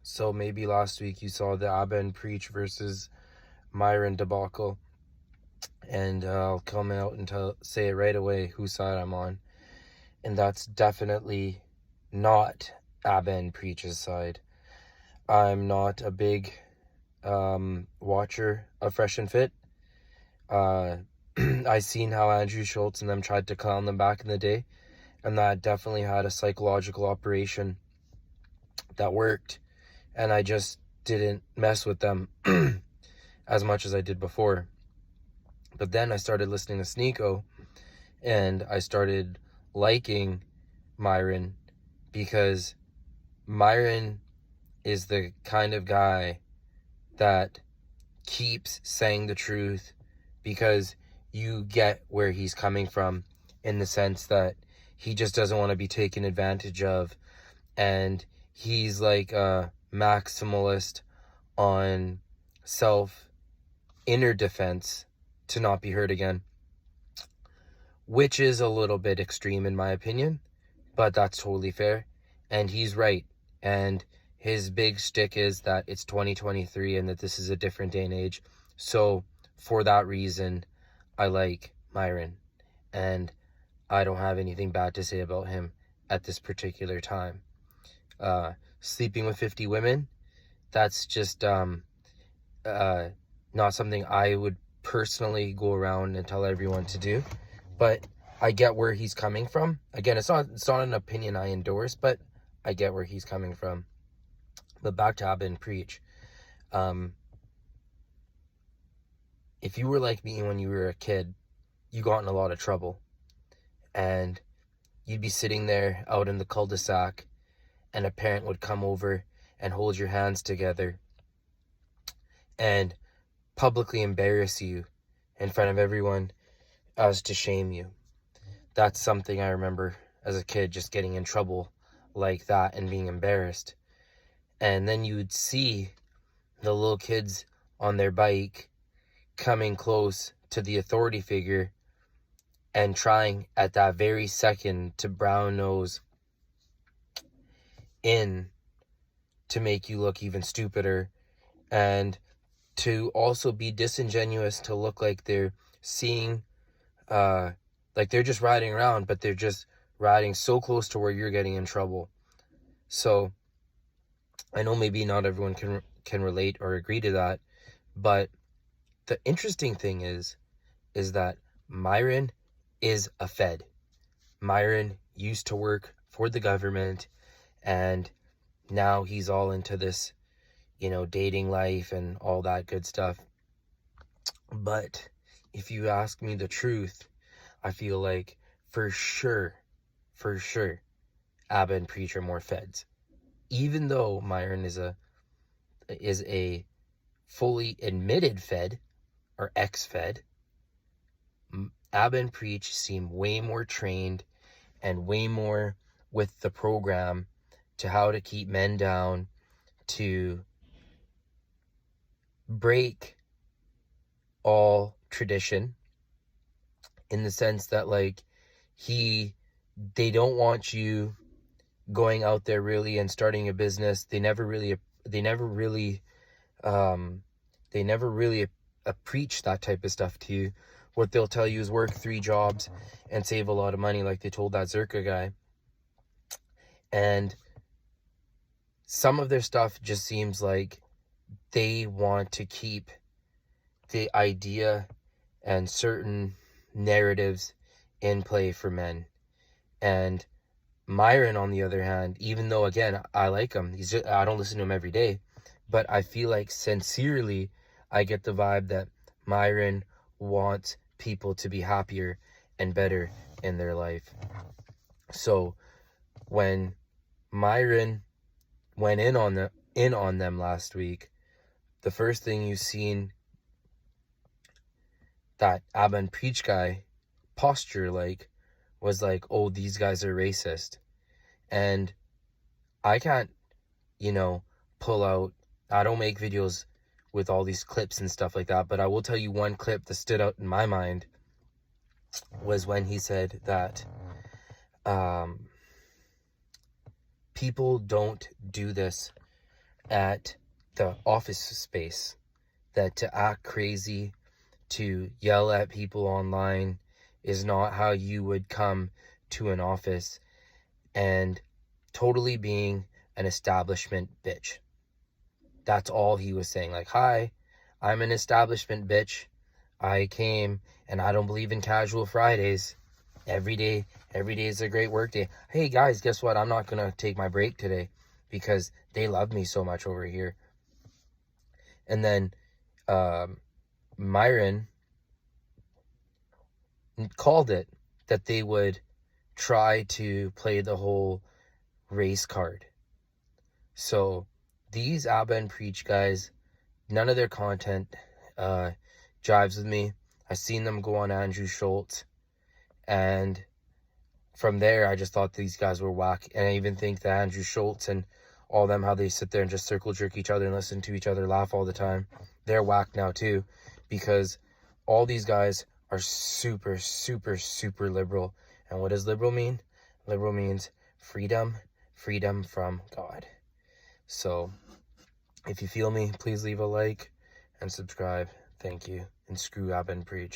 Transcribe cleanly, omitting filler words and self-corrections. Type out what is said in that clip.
So maybe last week you saw the Aben Preach versus MYRON debacle. And I'll come out and say it right away whose side I'm on. And that's definitely not Aben Preach's side. I'm not a big watcher of Fresh and Fit. I seen how Andrew Schultz and them tried to clown them back in the day, and that definitely had a psychological operation that worked, and I just didn't mess with them as much as I did before. But then I started listening to Sneeko, and I started liking MYRON, because MYRON is the kind of guy that keeps saying the truth, because you get where he's coming from, in the sense that he just doesn't want to be taken advantage of, and he's like a maximalist on inner defense to not be hurt again, which is a little bit extreme in my opinion, but that's totally fair, and he's right. And his big shtick is that it's 2023 and that this is a different day and age. So for that reason, I like MYRON, and I don't have anything bad to say about him at this particular time. Sleeping with 50 women, that's just not something I would personally go around and tell everyone to do. But I get where he's coming from. Again, it's not an opinion I endorse, but I get where he's coming from. But back to Aben Preach. If you were like me when you were a kid, you got in a lot of trouble. And you'd be sitting there out in the cul-de-sac, and a parent would come over and hold your hands together and publicly embarrass you in front of everyone as to shame you. That's something I remember as a kid, just getting in trouble like that and being embarrassed. And then you would see the little kids on their bike coming close to the authority figure and trying at that very second to brown nose in to make you look even stupider, and to also be disingenuous, to look like they're seeing like they're just riding around, but they're just riding so close to where you're getting in trouble. So I know maybe not everyone can relate or agree to that, but the interesting thing is that MYRON is a Fed. MYRON used to work for the government, and now he's all into this, dating life and all that good stuff. But if you ask me the truth, I feel like for sure, Aben Preach are more Feds. Even though MYRON is a fully admitted Fed or ex-Fed, Aben Preach seem way more trained and way more with the program to how to keep men down, to break all tradition, in the sense that they don't want you going out there really and starting a business. They never really preach that type of stuff to you. What they'll tell you is work 3 jobs and save a lot of money, like they told that Zerka guy. And some of their stuff just seems like they want to keep the idea and certain narratives in play for men. And MYRON, on the other hand, even though, again, I like him, I don't listen to him every day, but I feel like sincerely I get the vibe that MYRON wants people to be happier and better in their life. So when MYRON went in on them last week, the first thing you seen that Aben Preach guy posture was like, oh, these guys are racist. And I can't, pull out, I don't make videos with all these clips and stuff like that, but I will tell you one clip that stood out in my mind was when he said that people don't do this at the office space, that to act crazy, to yell at people online is not how you would come to an office, and totally being an establishment bitch. That's all he was saying. Like, hi, I'm an establishment bitch. I came and I don't believe in casual Fridays. Every day is a great work day. Hey guys, guess what? I'm not gonna take my break today because they love me so much over here. And then MYRON called it that they would try to play the whole race card. So these Abba and Preach guys, none of their content jives with me. I've seen them go on Andrew Schultz, and from there I just thought these guys were whack. And I even think that Andrew Schultz and all them, how they sit there and just circle jerk each other and listen to each other laugh all the time, they're whack now too, because all these guys are super, super, super liberal. And what does liberal mean? Liberal means freedom from God. So if you feel me, please leave a like and subscribe. Thank you. And screw up and preach.